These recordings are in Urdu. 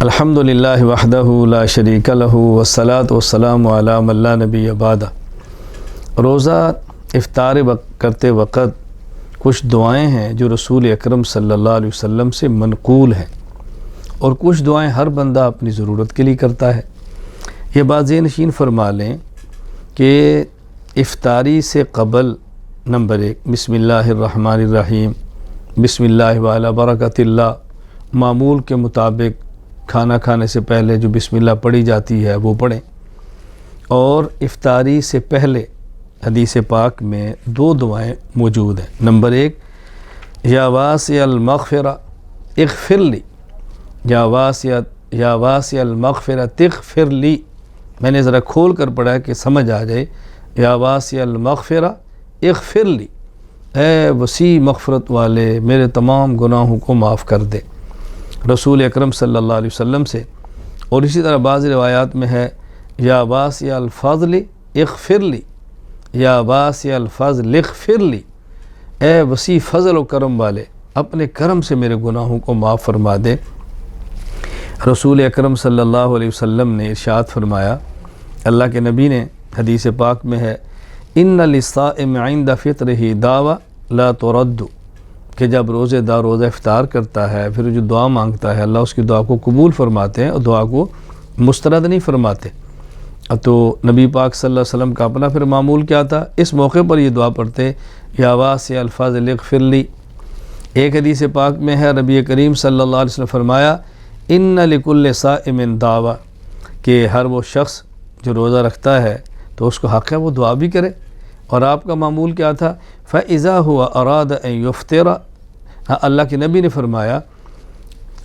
الحمدللہ وحدہ لا شریک لہ والصلاۃ والسلام علی من لا نبی بعدہ۔ روزہ افطار کرتے وقت کچھ دعائیں ہیں جو رسول اکرم صلی اللہ علیہ وسلم سے منقول ہیں، اور کچھ دعائیں ہر بندہ اپنی ضرورت کے لیے کرتا ہے۔ یہ بات ذہن نشین فرما لیں کہ افطاری سے قبل نمبر 1 بسم اللہ الرحمن الرحیم، بسم اللہ وعلی برکۃ اللہ، معمول کے مطابق کھانا کھانے سے پہلے جو بسم اللہ پڑھی جاتی ہے وہ پڑھیں۔ اور افطاری سے پہلے حدیث پاک میں 2 دعائیں موجود ہیں۔ نمبر 1 یا واسع المغفرہ اغفر لی، یا واسع المغفرہ اغفر لی۔ میں نے ذرا کھول کر پڑھا کہ سمجھ آ جائے۔ یا واسع المغفرہ اغفر لی، اے وسیع مغفرت والے میرے تمام گناہوں کو معاف کر دے، رسول اکرم صلی اللہ علیہ وسلم سے۔ اور اسی طرح بعض روایات میں ہے یا واسع الفضل اغفر لی، یا واسع الفضل اغفر لی، اے وسیع فضل و کرم والے اپنے کرم سے میرے گناہوں کو معاف فرما دے۔ رسول اکرم صلی اللہ علیہ وسلم نے ارشاد فرمایا، اللہ کے نبی نے حدیث پاک میں ہے ان للصائم عند فطرہ دعویٰ لا ترد، کہ جب روزہ دار روزہ افطار کرتا ہے پھر جو دعا مانگتا ہے اللہ اس کی دعا کو قبول فرماتے ہیں اور دعا کو مسترد نہیں فرماتے۔ تو نبی پاک صلی اللہ علیہ وسلم کا اپنا پھر معمول کیا تھا، اس موقع پر یہ دعا پڑھتے یا واسع الفضل اغفر لی۔ ایک حدیث پاک میں ہے نبی کریم صلی اللہ علیہ وسلم فرمایا ان لکل صائم دعویٰ، کہ ہر وہ شخص جو روزہ رکھتا ہے تو اس کو حق ہے وہ دعا بھی کرے۔ اور آپ کا معمول کیا تھا، فَإِذَا هُوَ أَرَادَ أَن يُفْطِرَ، اللہ کے نبی نے فرمایا۔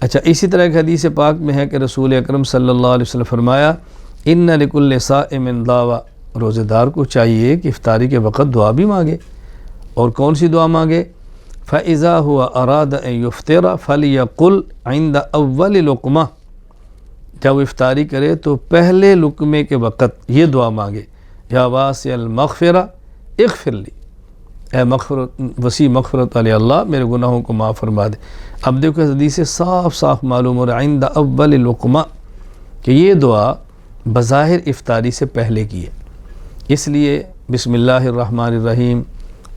اچھا، اسی طرح ایک حدیث پاک میں ہے کہ رسول اکرم صلی اللہ علیہ وسلم فرمایا ان لکل صائم دعویٰ، روزہ دار کو چاہیے کہ افطاری کے وقت دعا بھی مانگے۔ اور کون سی دعا مانگے، فَإِذَا هُوَ أَرَادَ أَن يُفْطِرَ فَلْيَقُلْ عِنْدَ أَوَّلِ لُقْمَةٍ، جب وہ افطاری کرے تو پہلے لقمے کے وقت یہ دعا مانگے، یا واسع المغفرہ اغفر لی، اے مغفرت وسیع مغفرت والے اللہ میرے گناہوں کو معاف فرما دے۔ اب دیکھو حدیث سے صاف صاف معلوم ہو رہا ہے عند اول لقمہ، کہ یہ دعا بظاہر افطاری سے پہلے کی ہے۔ اس لیے بسم اللہ الرحمن الرحیم،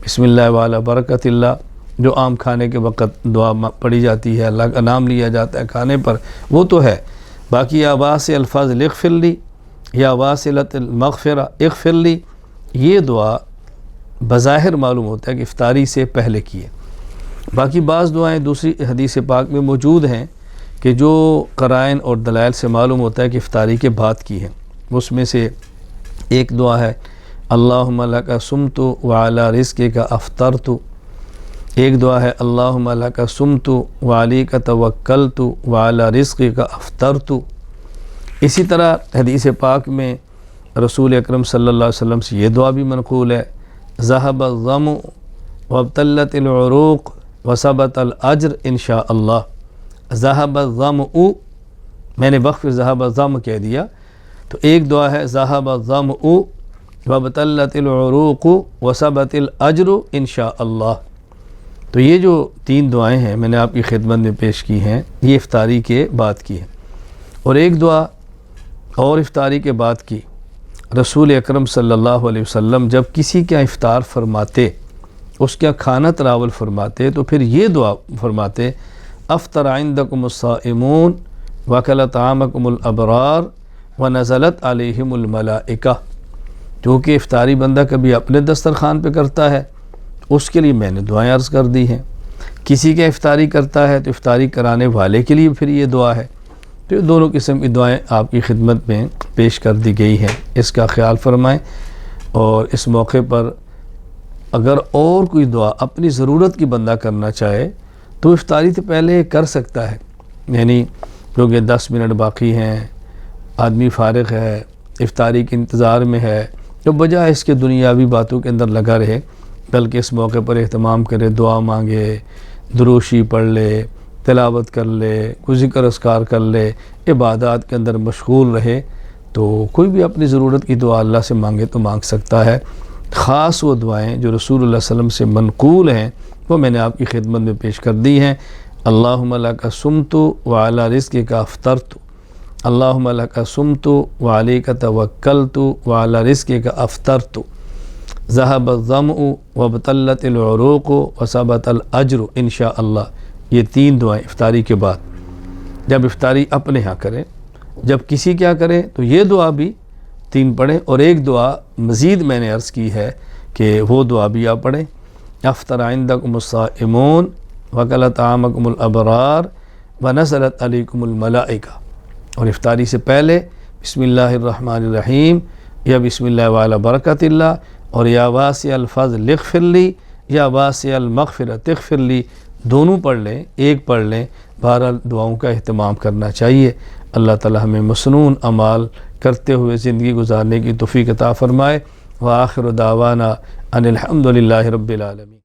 بسم اللہ وعلی برکۃ اللہ، جو عام کھانے کے وقت دعا پڑھی جاتی ہے، اللہ کا نام لیا جاتا ہے کھانے پر، وہ تو ہے۔ باقی یا واسع الفضل اغفر لی، یا واصلۃ المغفرہ اغفر لی، یہ دعا بظاہر معلوم ہوتا ہے کہ افطاری سے پہلے کی ہے۔ باقی بعض دعائیں دوسری حدیث پاک میں موجود ہیں کہ جو قرائن اور دلائل سے معلوم ہوتا ہے کہ افطاری کے بعد کی ہیں۔ اس میں سے ایک دعا ہے اللہم لک صمت وعلی رزقک افطرت، ایک دعا ہے اللہم لک صمت وعلیک توکلت وعلی رزقک افطرت۔ اسی طرح حدیث پاک میں رسول اکرم صلی اللہ علیہ وسلم سے یہ دعا بھی منقول ہے ذہب الظمأ وابتلت العروق وثبت الاجر انشاء اللہ۔ ذہب الظمأ، میں نے وقف ذہب الظمأ کہہ دیا، تو ایک دعا ہے ذہب الظمأ وابتلت العروق وثبت الاجر انشاء اللہ۔ تو یہ جو 3 دعائیں ہیں میں نے آپ کی خدمت میں پیش کی ہیں، یہ افطاری کے بعد کی ہیں۔ اور ایک دعا اور افطاری کے بعد کی، رسول اکرم صلی اللہ علیہ وسلم جب کسی کا افطار فرماتے، اس کا کھانا تناول فرماتے، تو پھر یہ دعا فرماتے افطر عندکم الصائمون وکل طعامکم الابرار ونزلت علیہم الملائکہ، کیونکہ افطاری بندہ کبھی اپنے دسترخوان پہ کرتا ہے، اس کے لیے میں نے دعائیں عرض کر دی ہیں۔ کسی کا افطاری کرتا ہے تو افطاری کرانے والے کے لیے پھر یہ دعا ہے۔ تو دونوں قسم کی دعائیں آپ کی خدمت میں پیش کر دی گئی ہیں، اس کا خیال فرمائیں۔ اور اس موقع پر اگر اور کوئی دعا اپنی ضرورت کی بندہ کرنا چاہے تو افطاری سے پہلے کر سکتا ہے، یعنی کیونکہ 10 منٹ باقی ہیں، آدمی فارغ ہے، افطاری کے انتظار میں ہے، تو بجائے اس کے دنیاوی باتوں کے اندر لگا رہے، بلکہ اس موقع پر اہتمام کرے، دعا مانگے، دروشی پڑھ لے، تلاوت کر لے، کوئی ذکر اذکار کر لے، عبادات کے اندر مشغول رہے، تو کوئی بھی اپنی ضرورت کی دعا اللہ سے مانگے تو مانگ سکتا ہے۔ خاص وہ دعائیں جو رسول اللہ صلی اللہ علیہ وسلم سے منقول ہیں وہ میں نے آپ کی خدمت میں پیش کر دی ہیں۔ اللہم لک صمت وعلی رزقک افطرت، اللہم لک صمت وعلیک توکلت وعلی رزقک افطرت ذہب الظمأ وابتلت العروق وثبت الاجر انشاء اللہ۔ یہ 3 دعائیں افطاری کے بعد جب افطاری اپنے ہاں کریں، جب کسی کیا کریں تو یہ دعا بھی 3 پڑھیں، اور ایک دعا مزید میں نے عرض کی ہے کہ وہ دعا بھی آپ پڑھیں، افطر عندکم الصائمون وکل طعامکم الابرار ونزلت علیکم الملائکہ۔ اور افطاری سے پہلے بسم اللہ الرحمن الرحیم یا بسم اللہ وعلی برکت اللہ، اور یا واسع الفضل اغفر لی یا واسع المغفرۃ اغفر لی، دونوں پڑھ لیں، ایک پڑھ لیں۔ بہرحال دعاؤں کا اہتمام کرنا چاہیے۔ اللہ تعالی ہمیں مسنون اعمال کرتے ہوئے زندگی گزارنے کی توفیق عطا فرمائے۔ وآخر دعوانا ان الحمد للہ رب العالمین۔